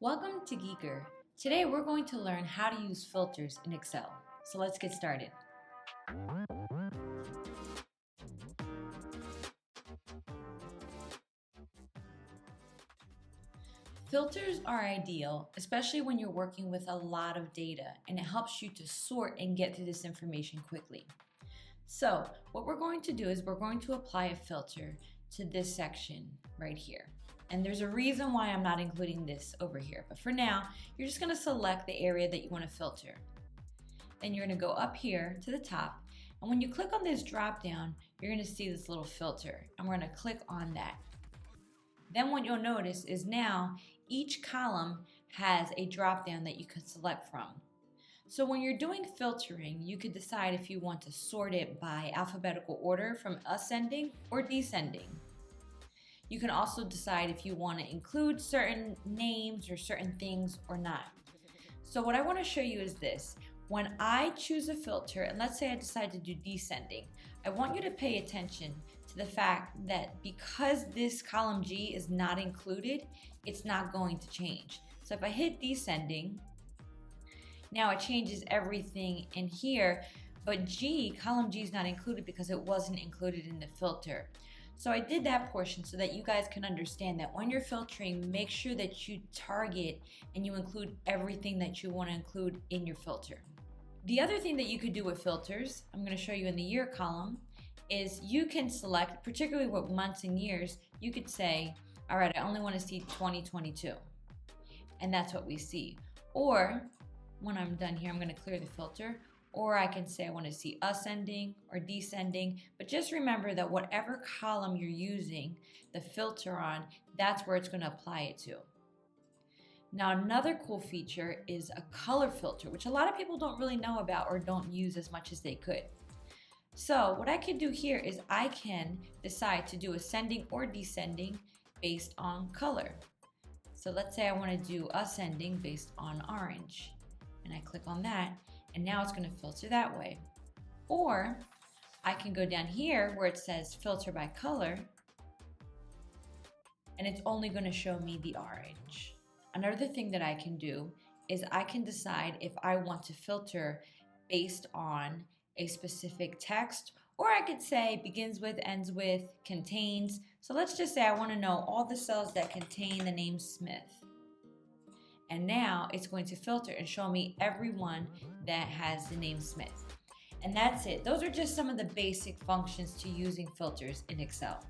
Welcome to Geeker. Today we're going to learn how to use filters in Excel. So let's get started. Filters are ideal, especially when you're working with a lot of data, and it helps you to sort and get through this information quickly. So what we're going to do is we're going to apply a filter to this section right here. And there's a reason why I'm not including this over here. But for now, you're just gonna select the area that you wanna filter. Then you're gonna go up here to the top. And when you click on this drop down, you're gonna see this little filter. And we're gonna click on that. Then what you'll notice is now each column has a drop down that you can select from. So when you're doing filtering, you could decide if you want to sort it by alphabetical order from ascending or descending. You can also decide if you want to include certain names or certain things or not. So what I want to show you is this. When I choose a filter, and let's say I decide to do descending, I want you to pay attention to the fact that because this column G is not included, it's not going to change. So if I hit descending, now it changes everything in here, but column G is not included because it wasn't included in the filter. So I did that portion so that you guys can understand that when you're filtering, make sure that you target and you include everything that you want to include in your filter. The other thing that you could do with filters, I'm going to show you in the year column, is you can select, particularly with months and years, you could say, all right, I only want to see 2022. And that's what we see. Or when I'm done here, I'm going to clear the filter. Or I can say I want to see ascending or descending, but just remember that whatever column you're using the filter on, that's where it's going to apply it to. Now another cool feature is a color filter, which a lot of people don't really know about or don't use as much as they could. So what I can do here is I can decide to do ascending or descending based on color. So let's say I want to do ascending based on orange. And I click on that, and now it's going to filter that way. Or I can go down here where it says filter by color, and it's only going to show me the orange. Another thing that I can do is I can decide if I want to filter based on a specific text, or I could say begins with, ends with, contains. So let's just say I want to know all the cells that contain the name Smith. And now it's going to filter and show me everyone that has the name Smith. And that's it. Those are just some of the basic functions to using filters in Excel.